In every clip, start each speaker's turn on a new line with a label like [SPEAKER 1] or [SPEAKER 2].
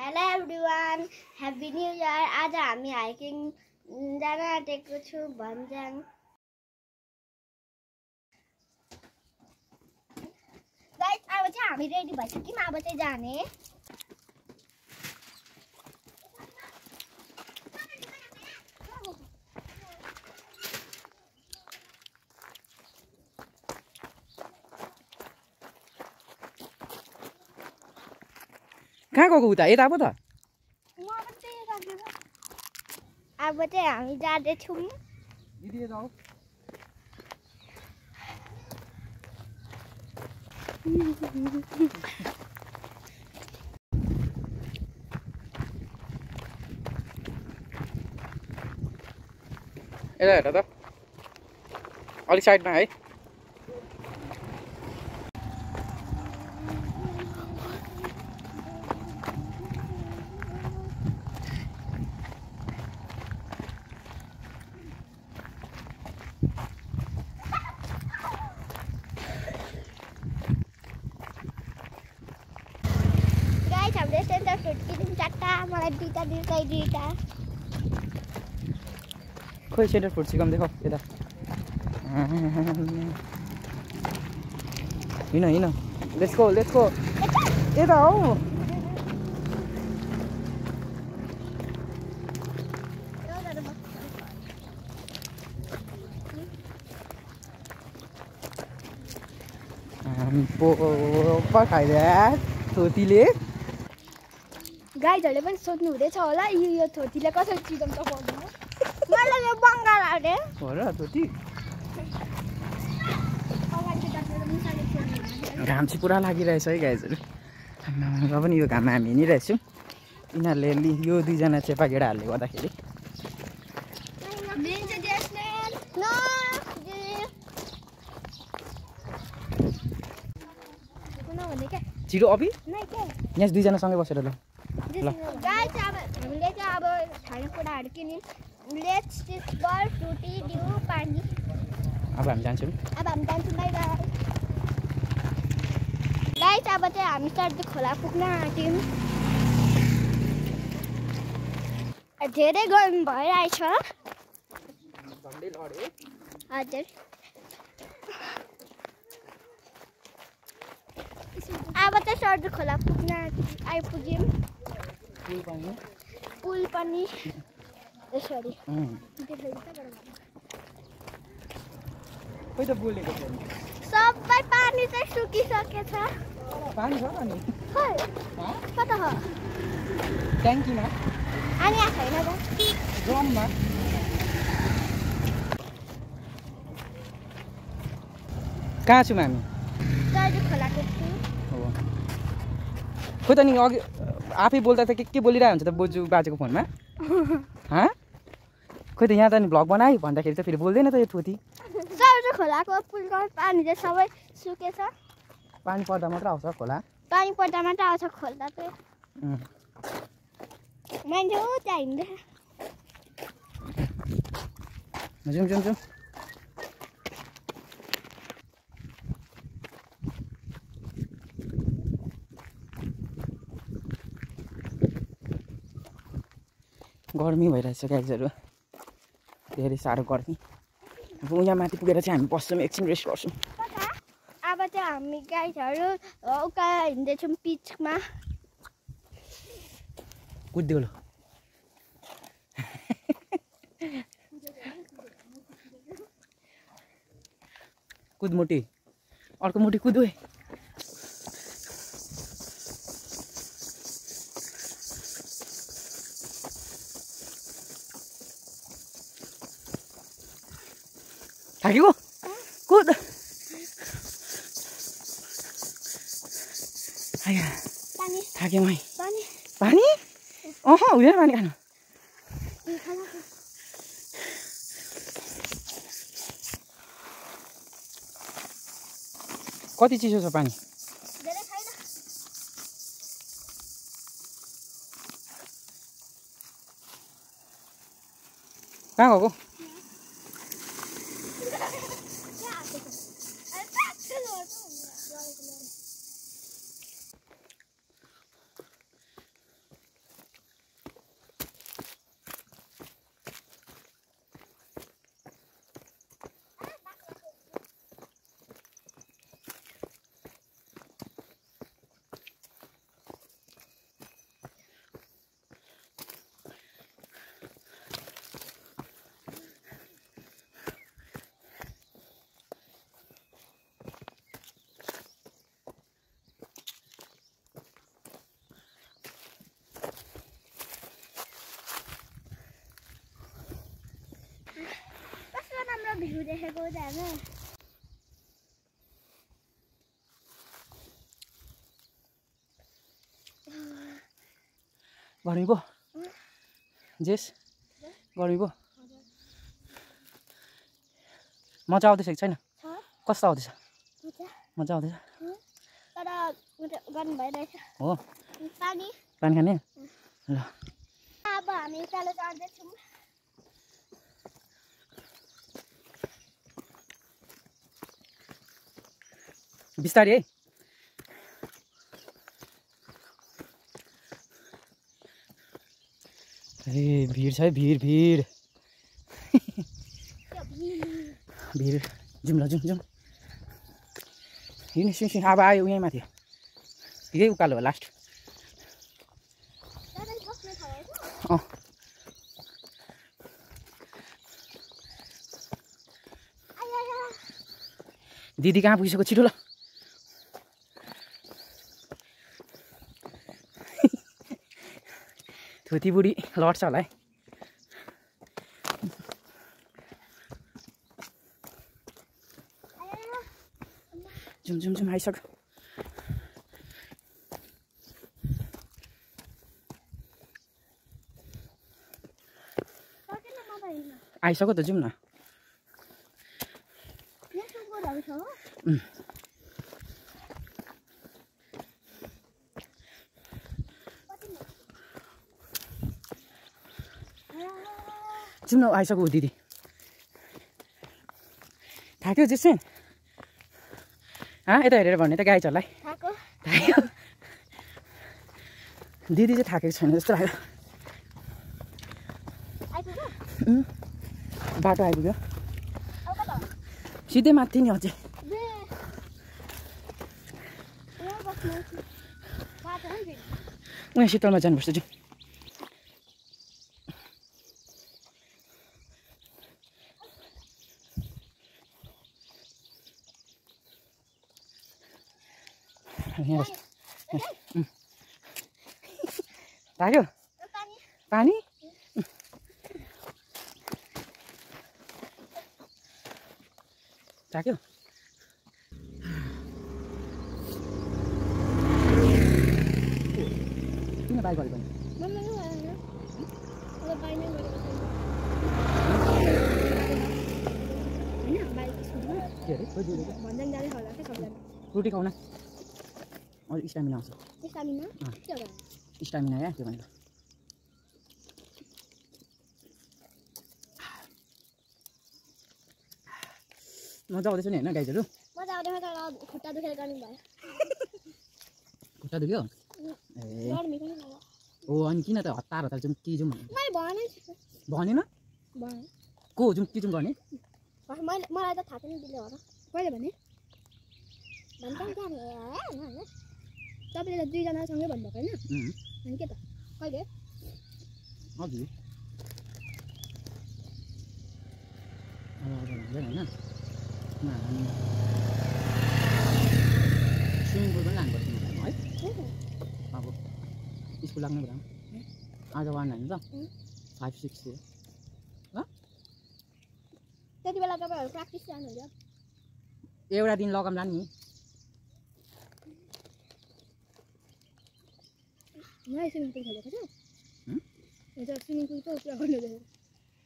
[SPEAKER 1] Hello everyone, happy new year. आज हामी hiking जान आँटेको छु भन्ज्याङ। गाइस, अब चाहिँ हामी रेडी भइसक्यौँ। अब चाहिँ जाने।
[SPEAKER 2] कहाँ गएको उता यता पो त
[SPEAKER 1] अब चाहिँ हामी जाँदैछौँ।
[SPEAKER 2] यता हेर त अलिक साइडमा है।
[SPEAKER 1] गाइस, हामीले सेन्टर फ्रुट किन्यौँ 4टा। मलाई दुईटा।
[SPEAKER 2] खोइ सेन्टर फ्रुट सिकम देखो यता हिँड लेट्स गो यता हौ। खाइदिए थोतीले।
[SPEAKER 1] गाइजहरूले पनि सोध्नु हुँदैछ होला यो थोतीले कसरी चिदाउँछ पर्नु। मलाई यो बङ्गाल आउने
[SPEAKER 2] हो र थोती। घाम चाहिँ पुरा लागिरहेछ है गाइजहरू। र पनि यो घाममा हामी हिँडिरहेछौँ। यिनीहरूले यो दुईजना चेपा केटाहरूले गर्दाखेरि छिटो अभि यहाँ दुईजना सँगै बसेर ल।
[SPEAKER 1] गाइस, अब हामीले चाहिँ अब खानेकुराहरू किन्यौँ। लेट्स बल फ्रुटी डिउ पानी।
[SPEAKER 2] अब हामी जान्छौँ।
[SPEAKER 1] By by. गाइस, अब चाहिँ हामी सर्दी खोला पुग्न आँट्यौँ। धेरै गर्मी भइरहेछ। हजुर, अब चाहिँ सर्दी खोला पुग्न आइपुग्यौँ। पुल पनि यसरी
[SPEAKER 2] खोइ त बोलेको छैन।
[SPEAKER 1] सबै पानी चाहिँ सुकिसकेछ।
[SPEAKER 2] पानी छ अनि
[SPEAKER 1] खै कता हो?
[SPEAKER 2] ट्याङ्कीमा
[SPEAKER 1] अनि यहाँ छैन त
[SPEAKER 2] ड्रममा। कहाँ छौँ हामी?
[SPEAKER 1] सर्दी खोलाको छु।
[SPEAKER 2] हो खोइ त नि अघि आफै बोल्दा त के बोलिरहेको हुन्छ त बोजू बाजेको फोनमा। खोइ त यहाँ त नि भ्लग बनायो भन्दाखेरि त फेरि बोल्दैन त यो थोती।
[SPEAKER 1] सर्दी खोलाको पुलको पानी चाहिँ सबै सुकेछ।
[SPEAKER 2] पानी पर्दा मात्र आउँछ खोला।
[SPEAKER 1] पानी पर्दा मात्र आउँछ खोल्दा चाहिँ। मान्छे उता हिँड्दै
[SPEAKER 2] जाउँ। गर्मी भइरहेछ गाइजहरू, धेरै साह्रो गर्मी। अब यहाँ माथि पुगेर चाहिँ हामी बस्छौँ, एकछिन रेस्ट गर्छौँ।
[SPEAKER 1] अब चाहिँ हामी गाइजहरू उका हिँड्दैछौँ पिचमा।
[SPEAKER 2] कुद्दियो ल कुद मोटी, अर्को मोटी कुद। थाक्यो कुद। थाक्यो मै पानी हुँदैन पानी खानु। कति चिसो छ पानी? कहाँ गएको?
[SPEAKER 1] जाने
[SPEAKER 2] गर्मी पो जेस गर्मी पो मजा आउँदैछ कि छैन कस्तो आउँदैछ मजा आउँदैछ
[SPEAKER 1] तर गर्नु भइरहेछ
[SPEAKER 2] हो
[SPEAKER 1] पानी
[SPEAKER 2] पानी खाने ल
[SPEAKER 1] अब हामी उकालो चढ्दैछौँ
[SPEAKER 2] बिस्तारै है ए भिड छ है भिड भिड भिड जाउँ ल जाउँ हिँड्नु अब आयो यहीँ माथि यही उकालो हो लास्ट अँ दिदी कहाँ पुगिसक्यो छिटो ल थुती बुढी लड्छ होला है जुम जुम जुम आइसक्यो आइसक्यो त जाउँ न जाउँ न आइसक्यो दिदी थाक्यो जेसुन यता हेरेर भन्ने त गाई छ होला है थाक्यो दिदी चाहिँ थाकेको छैन जस्तो लाग्यो बाटो आइपुग्यो सिधै माथि नि अझै उहाँ शीतलमा जानुपर्छ जाउँ थाक्यो पानी थाक्यो किन बाइक गरेको रोटी खाउन अलिक स्टामिना आउँछ स्टामिना क्या त्यो भनेको मजा आउँदैछ नि होइन गाइजहरू
[SPEAKER 1] खुट्टा दुखेर गर्नु भयो
[SPEAKER 2] खुट्टा दुख्यो ए हो अनि किन त हतार हतार जाउँ के जाउँ भनेन को जाउँ के जाउँ गर्ने
[SPEAKER 1] मलाई त थाहा पनि दिले होला कहिले भने तपाईँले त दुईजनासँगै भन्नुभएको होइन अनि के त कहिले
[SPEAKER 2] हजुर होइन स्विमिङ पुल पनि लानुपर्छ है अब स्कुल लाग्ने कुरा आज 1 होइन त 5, 6 ल
[SPEAKER 1] त्यति बेला तपाईँहरू प्र्याक्टिस जानुहुन्थ्यो
[SPEAKER 2] एउटा दिन लगाउँला नि
[SPEAKER 1] नयाँ स्विमिङ पुल खोलेको छ हजुर स्विमिङ पुलको कुरा गर्नुहुँदैछ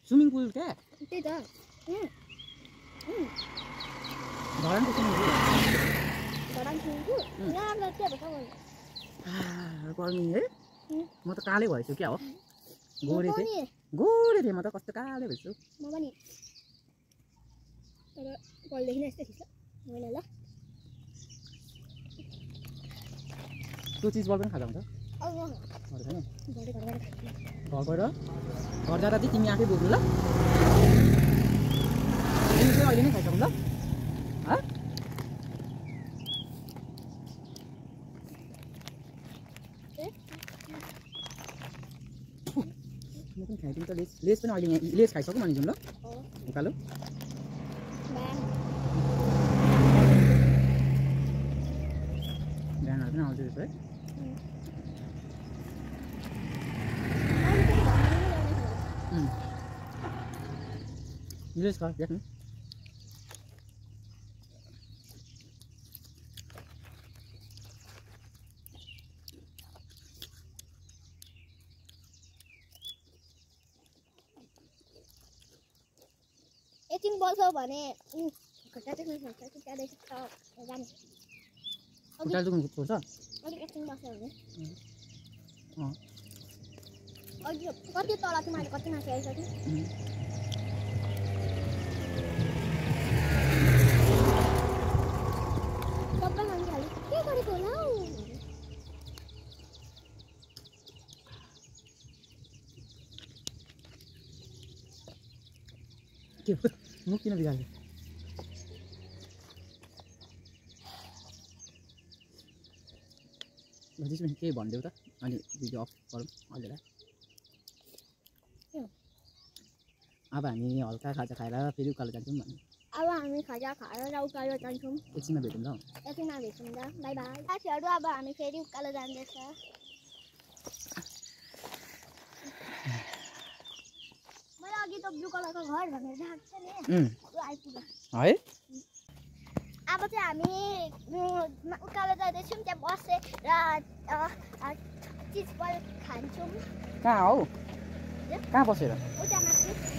[SPEAKER 2] स्विमिङ पुल क्या
[SPEAKER 1] त्यही त
[SPEAKER 2] धरानको swimming pool
[SPEAKER 1] Dharan swimming pool यहाँ के भन्छ
[SPEAKER 2] गर्मी है म त कालै भएछु क्या हो गोरे थिएँ म त कस्तो कालै भएछु
[SPEAKER 1] म पनि तर कलदेखि यस्तै थिएछ होइन ल
[SPEAKER 2] त्यो चिज बल पनि खाँदा हुन्छ घर गएर घर जाँदा चाहिँ तिमी आफै बोक्नु ल तिमी चाहिँ अहिले नै खाइसक्नु ल म पनि खाइदिउँ त लेस पनि अहिले यहाँ लेस खाइसक्यो भने जाउँ ल उकालो बिहानहरू पनि आउँछ है लेस खा देख्नु
[SPEAKER 1] एकछिन बल्छ भने खुट्टा देख्न सक्छ खुट्टादेखि जाने
[SPEAKER 2] खुट्टा दुख्नु छोड्छ
[SPEAKER 1] अलिक एकछिन बस्यो भने अघि कति तल थियो मैले कति माथि आइसक्यो सबै मान्छे हाल्यो के गरेको होला हौ
[SPEAKER 2] के मुख किन बिगार्यो त्यसमा के भनिदेऊ त अनि भिडियो अफ गरौँ अहिले अब हामी हल्का खाजा खाएर फेरि उकालो जान्छौँ भने
[SPEAKER 1] अब हामी खाजा खाएर उकालो जान्छौँ
[SPEAKER 2] एकछिनमा भेटौँ ल
[SPEAKER 1] एकछिनमा भेटौँ ल बाई बाई साथीहरू अब हामी फेरि उकालो जाँदैछ मैले अघि त ब्लू कलरको घर भनेर राखेको छ नि त्यो आइपुग्यो
[SPEAKER 2] है
[SPEAKER 1] अब चाहिँ हामी उकालो जाँदैछौँ त्यहाँ बसेर चिज खान्छौँ
[SPEAKER 2] कहाँ हौ कहाँ बसेर
[SPEAKER 1] उता माथि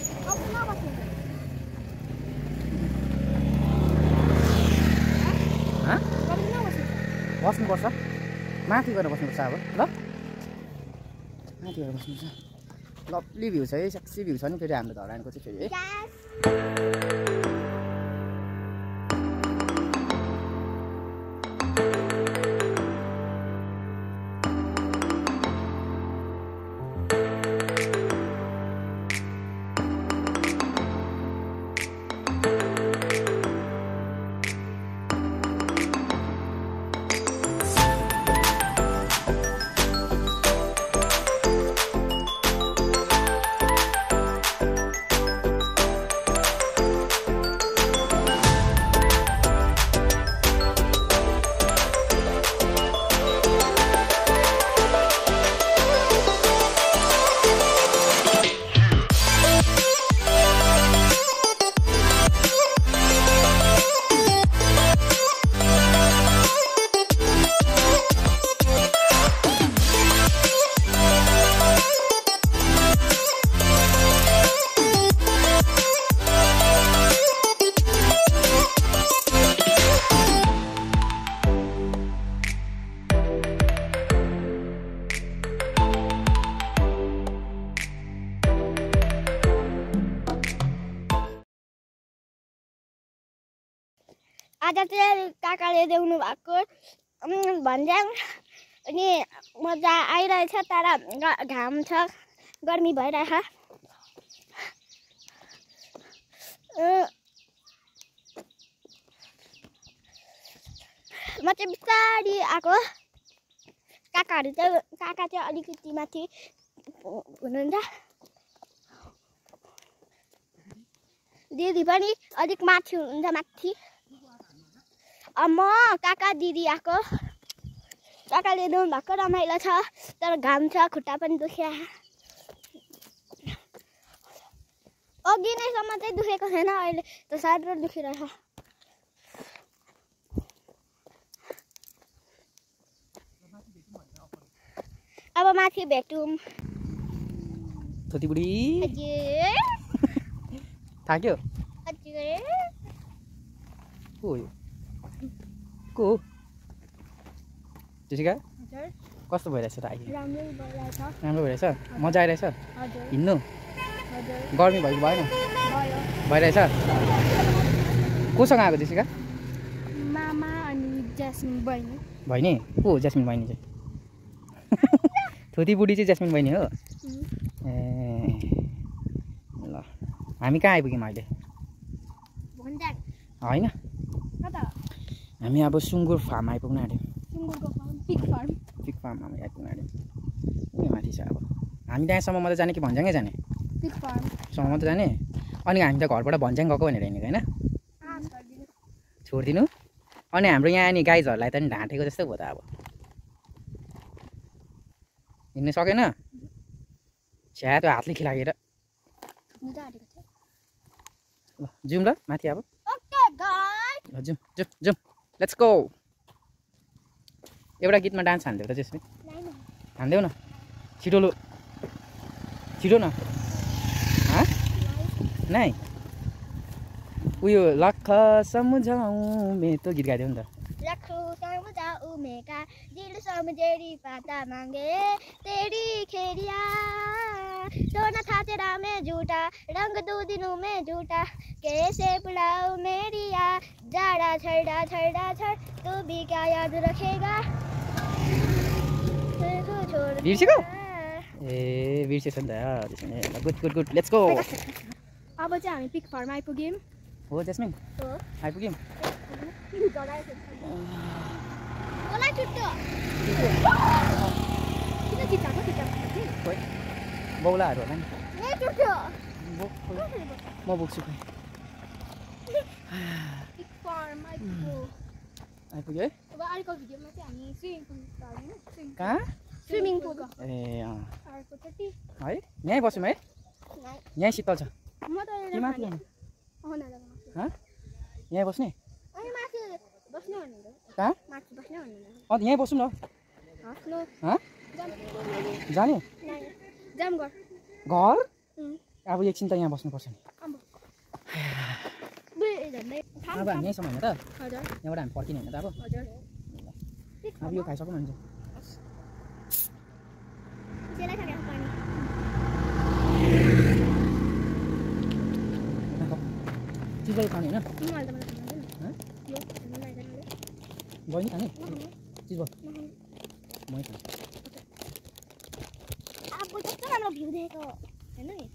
[SPEAKER 1] नबस्नु
[SPEAKER 2] बस्नुपर्छ माथि गएर बस्नुपर्छ अब ल माथि गएर बस्नुपर्छ लभली भ्यू छ है सेक्सी भ्यू छ नि फेरि हाम्रो धरानको चाहिँ फेरि है
[SPEAKER 1] आज चाहिँ काकाले ल्याउनु भएको भन्ज्याङ अनि मजा आइरहेछ तर घाम छ गर्मी भइरहेछ म चाहिँ बिस्तारी आएको काका चाहिँ अलिकति माथि हुनुहुन्छ दिदी पनि अलिक माथि हुनुहुन्छ माथि म काका दिदी आएको काकाले ल्याउनु भएको रमाइलो छ तर घाम छ खुट्टा पनि दुख्या अघि नैसम्म चाहिँ दुखेको छैन अहिले त साह्रो दुखिरहेछ अब माथि भेटौँ
[SPEAKER 2] छोटी बुढी
[SPEAKER 1] हजुर
[SPEAKER 2] थाक्यो
[SPEAKER 1] हजुर
[SPEAKER 2] को जेसिका
[SPEAKER 1] हजुर
[SPEAKER 2] कस्तो भइरहेछ त अहिले
[SPEAKER 1] राम्रो
[SPEAKER 2] भइरहेछ मजा आइरहेछ
[SPEAKER 1] हजुर
[SPEAKER 2] हिँड्नु
[SPEAKER 1] हजुर
[SPEAKER 2] गर्मी भएको भएन
[SPEAKER 1] भयो
[SPEAKER 2] भइरहेछ कोसँग आएको जेसिका
[SPEAKER 1] मामा अनि ज्यास्मिन
[SPEAKER 2] बहिनी को हो ज्यास्मिन बहिनी चाहिँ छोटी बुढी चाहिँ ज्यास्मिन बहिनी हो ए ल हामी कहाँ आइपुग्यौँ अहिले होइन हामी अब सुँगुर फार्म आइपुग्न आँट्यौँ पिग फार्म आइपुग्न आँट्यौँ माथि छ अब हामी त्यहाँसम्म मात्रै जाने कि भन्ज्याङै जाने सम्म मात्रै जाने अनि हामी त घरबाट भन्ज्याङ गएको भनेर हिँडेको होइन छोडिदिनु अनि हाम्रो यहाँ नि गाइजहरूलाई त नि ढाँटेको जस्तो भयो त अब हिँड्नु सकेन छ्या त्यो हातले खिलागेर ल जाउँ ल माथि अब जाउँ लेट्स गो एउटा गीतमा डान्स हान्देऊ त त्यसमै हान्देऊ न छिटो न नाइ उयो लख सम्झाऊ मे त गीत गाइदियो नि त
[SPEAKER 1] रखू समझाऊ मेका दिल समझेरी पाता मांगे तेरी खेरिया सोना था तेरा में झूठा रंग दो दिनों में झूठा कैसे बुलाऊं मेरिया जाड़ा छड़ा छड़ तू भी क्या याद रखेगा
[SPEAKER 2] बिर्सेको ए बिर्सेछ नि त गुड लेट्स गो
[SPEAKER 1] अब चाहिँ हामी पिक फार्म आइपुग्यौँ
[SPEAKER 2] हो जेस्मिन
[SPEAKER 1] हो
[SPEAKER 2] आइपुग्यौँ बौलाहरू होला नि म बोक्छु खोइ आइपुग्यो है कहाँ
[SPEAKER 1] स्विमिङ पुल
[SPEAKER 2] ए है यहीँ बसौँ है यहीँ शीतल छ के माथि यहीँ बस्ने कहाँ यहीँ बसौँ न जाने घर अब एकछिन त यहाँ बस्नुपर्छ नि अब हामी यहीँसम्म होइन त यहाँबाट हामी पर्किने होइन त अब यो खाइसक्यो भने चिजहरू खाने होइन बहिनी खाने चिज भयो मै खाने
[SPEAKER 1] अब कस्तो राम्रो भ्यू देखेको हैन नि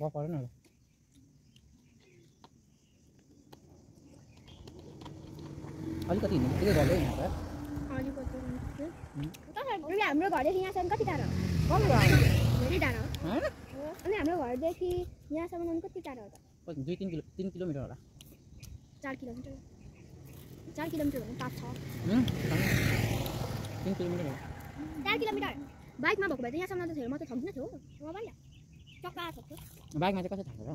[SPEAKER 2] गफ गर न अलिकति हिँड्नु ठिकै गर्दै हिँड्नु त
[SPEAKER 1] हाम्रो घरदेखि यहाँसम्म कति टाढो धेरै टाढो अनि हाम्रो घरदेखि यहाँसम्म कति टाढो हो त
[SPEAKER 2] 3 किलोमिटर होला
[SPEAKER 1] 4 किलोमिटर 4 किलोमिटर भने 5 6
[SPEAKER 2] 3 किलोमिटर होला
[SPEAKER 1] 4 किलोमिटर बाइकमा भएको भए त यहाँसम्म त थियो म त सक्दिनँ थियो मोबाइल चक्का सक्थ्यो
[SPEAKER 2] बाइकमा चाहिँ कसरी थाक्छ र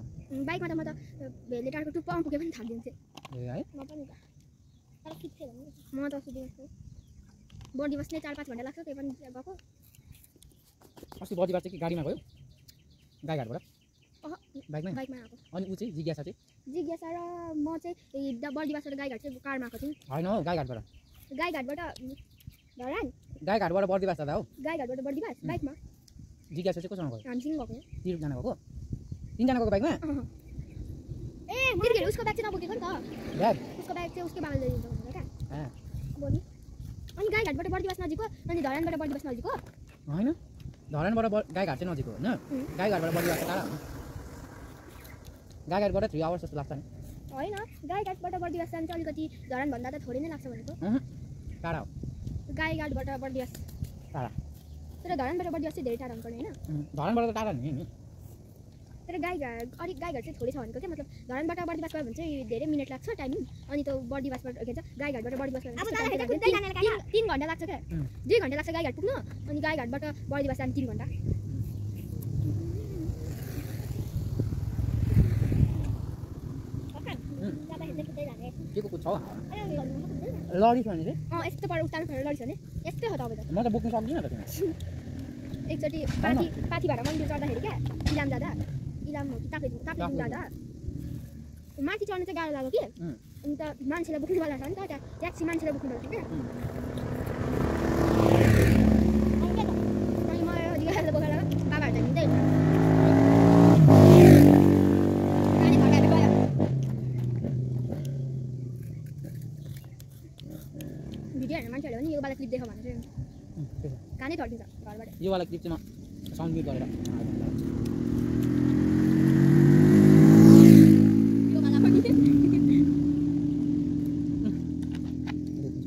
[SPEAKER 1] बाइकमा त म त भेले टाढको टुप्पा पुगे पनि थाक्दिन्थेँ
[SPEAKER 2] ए है
[SPEAKER 1] म पनि त तर खिच्थेँ भने म त सुधिरहेको बडी बस्ने 4-5 घन्टा लाग्छ त्यही पनि गएको
[SPEAKER 2] अस्ति बडीबाट चाहिँ कि गाडीमा गयो गाईघाटबाट बाइकमा
[SPEAKER 1] आएको
[SPEAKER 2] अनि ऊ चाहिँ जिज्ञासा
[SPEAKER 1] र म चाहिँ बडीबाट गाईघाट चाहिँ कारमा आएको थिएँ
[SPEAKER 2] होइन हौ गाईघाटबाट
[SPEAKER 1] धरान
[SPEAKER 2] गाईघाटबाट बर्दिवास जाँदा हो
[SPEAKER 1] गाईघाटबाट बर्दिवास बाइकमा
[SPEAKER 2] जिज्ञासा चाहिँ कोसँग गयो
[SPEAKER 1] हामीसँग गएको
[SPEAKER 2] 3 जना गएको 3 जना गएको बाइकमा
[SPEAKER 1] ए तिर्खेर उसको ब्याग चाहिँ नबोकेको नि त
[SPEAKER 2] ब्याग
[SPEAKER 1] उसको ब्याग चाहिँ उसकै बाबाले दिन्छ भनेर क्या बोल्नु अनि गाईघाटबाट बर्दिवास नजिक हो अनि धरानबाट बर्दिवास नजिक हो
[SPEAKER 2] होइन धरानबाट गाईघाट चाहिँ नजिक हो होइन गाईघाटबाट बर्दिवास त टाढा हो गाईघाटबाट 3 आवर्स जस्तो लाग्छ नि
[SPEAKER 1] होइन गाईघाटबाट बर्दिवास जान्छ अलिकति धरानभन्दा त थोरै नै लाग्छ भनेको
[SPEAKER 2] टाढा हो
[SPEAKER 1] गाईघाटबाट बर्दिवास
[SPEAKER 2] टाढा
[SPEAKER 1] तर धरानबाट बर्दिवास चाहिँ धेरै टाढा हुनुपर्ने होइन
[SPEAKER 2] धरानबाट त टाढा नि
[SPEAKER 1] तर गाईघाट चाहिँ थोरै छ भनेको क्या मतलब धरानबाट बर्दिवास गयो भने चाहिँ धेरै मिनट लाग्छ टाइमिङ अनि त्यो बर्दिवासबाट के भन्छ गाईघाटबाट बर्दिवास गयो भने 3 घन्टा लाग्छ क्या 2 घन्टा लाग्छ गाईघाट पुग्नु अनि गाईघाटबाट बर्दिवास जानु 3 घन्टा
[SPEAKER 2] के को छ लडी छ नि रे
[SPEAKER 1] यस्तो पर उतार्नु पर्यो लडी छ नि यस्तै हो त अब
[SPEAKER 2] म त बोक्नु सक्दिनँ त तिमी
[SPEAKER 1] एकचोटि पाथी भाडा मन्दिर चढ्दाखेरि क्या इलाम जाँदा इलाम हो कि ताप्लेजुङ जाँदा माथि चढ्नु चाहिँ गाह्रो लाग्यो कि अनि त मान्छेलाई बोक्नुवाला छ नि त त्यहाँ ट्याक्सी मान्छेलाई बोक्नुपर्छ क्या अनि म जिगाएर बोकेर बाबाहरू त हिँड्दै भिडियो हेर्ने मान्छेहरूले पनि यो वाला क्लिप देख्यो भने चाहिँ कानै ठड्किन्छ घरबाट
[SPEAKER 2] यो वाला क्लिप चाहिँ म साउन्ड म्युट गरेर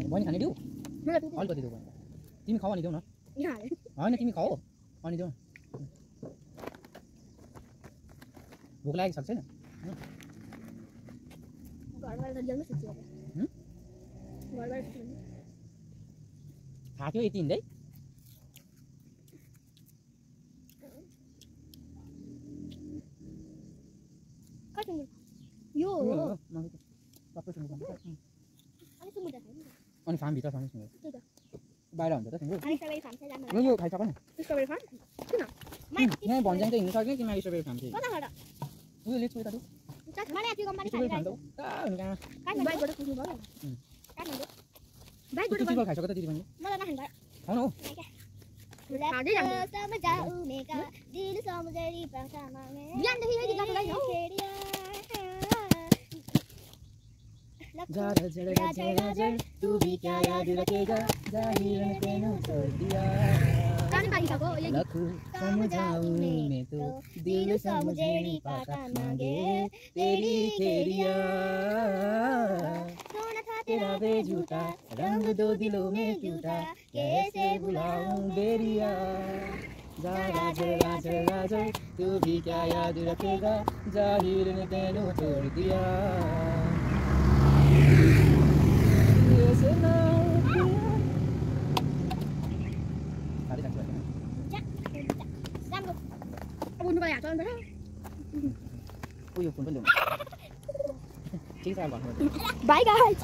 [SPEAKER 2] बहिनी खाने दिउ अलिकति देऊ बहिनी तिमी खाऊ अनि देऊ न होइन तिमी खाऊ अनि देऊ भोक लागेको सक्छ नि थाक्यो यति हिँड्दै
[SPEAKER 1] सुँगुर यो हो
[SPEAKER 2] सबै सुँगुर भन्छ
[SPEAKER 1] अनि सुँगुर त छैन
[SPEAKER 2] अनि फार्म भित्र छ नि सुँगुर
[SPEAKER 1] त्यही त
[SPEAKER 2] बाहिर हुन्छ त सुँगुर
[SPEAKER 1] अनि स्ट्रबेरी फार्म चाहिँ जानु
[SPEAKER 2] यो खाइसक न
[SPEAKER 1] स्ट्रबेरी फार्म किन
[SPEAKER 2] यहाँ भन्ज्याङ चाहिँ हिँड्नु सक्ने कि माथि स्ट्रबेरी फार्म चाहिँ
[SPEAKER 1] कता खडा
[SPEAKER 2] उयो लेट्स उता
[SPEAKER 1] मलाई त्यो कम्पनी
[SPEAKER 2] स्ट्रबेरी फार्म
[SPEAKER 1] खाइरहेको
[SPEAKER 2] त उता हुनु कहाँ
[SPEAKER 1] बाइकबाट पुग्नु भयो कहाँ भन्दै बाइकबाट
[SPEAKER 2] टिफिन खाइसक त दिदी भने
[SPEAKER 1] मलाई नखानु भयो
[SPEAKER 2] खाउन हौ
[SPEAKER 1] समझाउनेका दिल सम्झेरी पासा मागे बिहानदेखि यही गीत गाउँदै हौ
[SPEAKER 2] जरा जरा जरा तू भी क्या याद रखेगा जाहिर में तेनू छोड़ दिया
[SPEAKER 1] गाने बाँधिसक्यो यही
[SPEAKER 2] लखु समझाऊं मैं तो दिल समझेरी पाता मांगे तेरी खेरिया
[SPEAKER 1] सोना था
[SPEAKER 2] तेरा बेझूठा रंग दो दिलों में झूठा कैसे भुलाऊं बेरिया जरा जरा जरा जरा तू भी क्या याद रखेगा जाहिर में तेनू छोड़ दिया उयो फोन पनि
[SPEAKER 1] बाई गाइस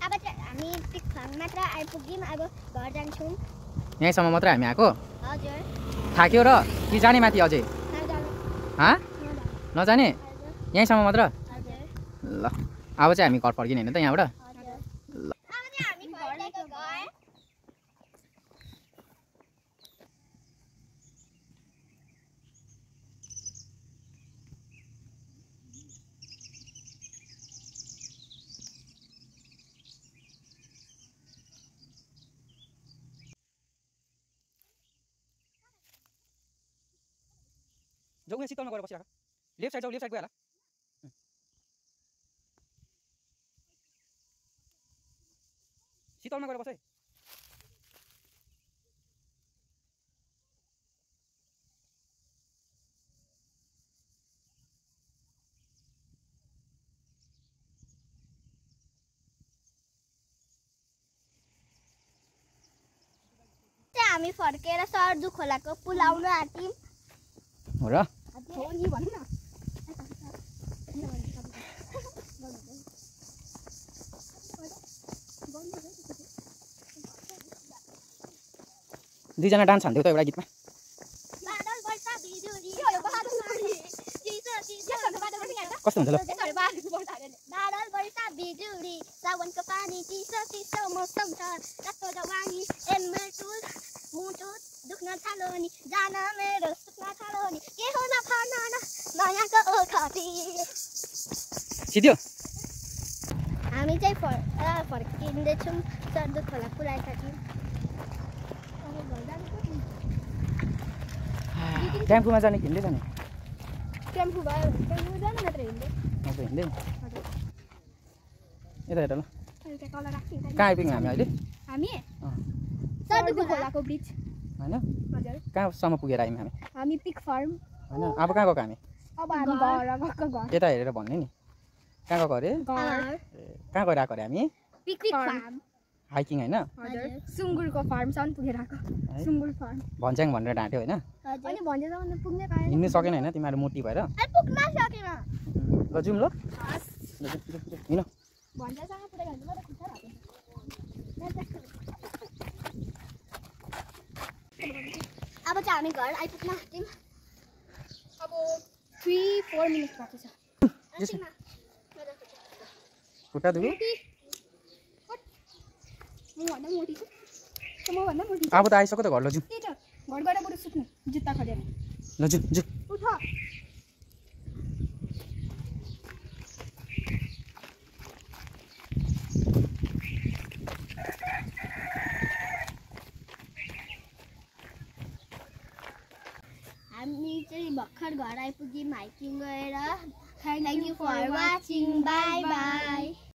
[SPEAKER 1] अब चाहिँ हामी पिक फार्म मात्र आइपुग्यौँ अब घर जान्छौँ
[SPEAKER 2] यहीँसम्म मात्र हामी आएको
[SPEAKER 1] हजुर
[SPEAKER 2] थाक्यो र कि जाने माथि अझै हाँ नजाने यहीँसम्म मात्र
[SPEAKER 1] हजुर
[SPEAKER 2] ल अब चाहिँ हामी घर फर्किने होइन त यहाँबाट
[SPEAKER 1] अब चाहिँ हामी फर्केको घर
[SPEAKER 2] जाऊ यहाँ शीतलमा गएर बसिराख लेफ्ट साइड गइहाल शीतलमा गएर बस है
[SPEAKER 1] हामी फर्केर सर्दु खोलाको पुल आउन आँट्यौँ
[SPEAKER 2] हो र दुईजना डान्स हान्थ्यौ त एउटा गीतमा कस्तो हुन्छ ल
[SPEAKER 1] बादल वर्षा बिजुली सावनको पानी चिसो चिसो मौसम छ कस्तो जवानी मुटु दुख्न थाल्यो नि जान मेरो सुक्न थाल्यो नि के हो न भन न नयाँको ओखती
[SPEAKER 2] सिध्यो
[SPEAKER 1] हामी चाहिँ फर्किँदैछौँ सर्दु खोला पुलाइसक्यौँ
[SPEAKER 2] टेम्पोमा जाने कि हिँड्दै जाने
[SPEAKER 1] टेम्पो भयो टेम्पो जानु मात्र हिँड्दै
[SPEAKER 2] हिँड्दै यता हेर ल
[SPEAKER 1] तल राख्छौँ
[SPEAKER 2] कहाँ आइपुग्यौँ हामी अहिले
[SPEAKER 1] हामी सर्दु खोलाको ब्रिज
[SPEAKER 2] होइन
[SPEAKER 1] हजुर
[SPEAKER 2] कहाँसम्म पुगेर आयौँ हामी
[SPEAKER 1] हामी पिक फार्म
[SPEAKER 2] होइन अब कहाँ गएको हामी
[SPEAKER 1] अब हामी घर गएको घर
[SPEAKER 2] यता हेरेर भन्ने नि कहाँ गएको अरे कहाँ गएर आएको अरे हामी
[SPEAKER 1] पिक फार्म
[SPEAKER 2] हाइकिङ होइन
[SPEAKER 1] हजुर सुँगुरको फार्मसम्म पुगेर आएको सुँगुर फार्म
[SPEAKER 2] भन्ज्याङ भनेर ढाँट्यो होइन
[SPEAKER 1] अनि भन्दैसम्म पुग्नै पाएन
[SPEAKER 2] हिँड्नु सकेन होइन तिमीहरू मोटी भएर
[SPEAKER 1] पुग्न सकेन
[SPEAKER 2] ल जाउँ ल हिँड
[SPEAKER 1] भन्दैसँग पुरै हुन्छ म त खुट्टा भएको अब चाहिँ हामी घर आइपुग्न आँट्यौँ अब 3-4 मिनट बाँकी छ
[SPEAKER 2] खुट्टा दुख्यो
[SPEAKER 1] मभन्दा मोटी छु मभन्दा मोटी
[SPEAKER 2] अब त आइसक्यो त घर ल जाउँ
[SPEAKER 1] त्यही त घर गएर बरु सुत्नु जुत्ता खडेर
[SPEAKER 2] ल जाउँ जाउँ
[SPEAKER 1] उठ हामी चाहिँ भर्खर घर आइपुग्यौँ हाइकिङ गएर thank you for watching bye by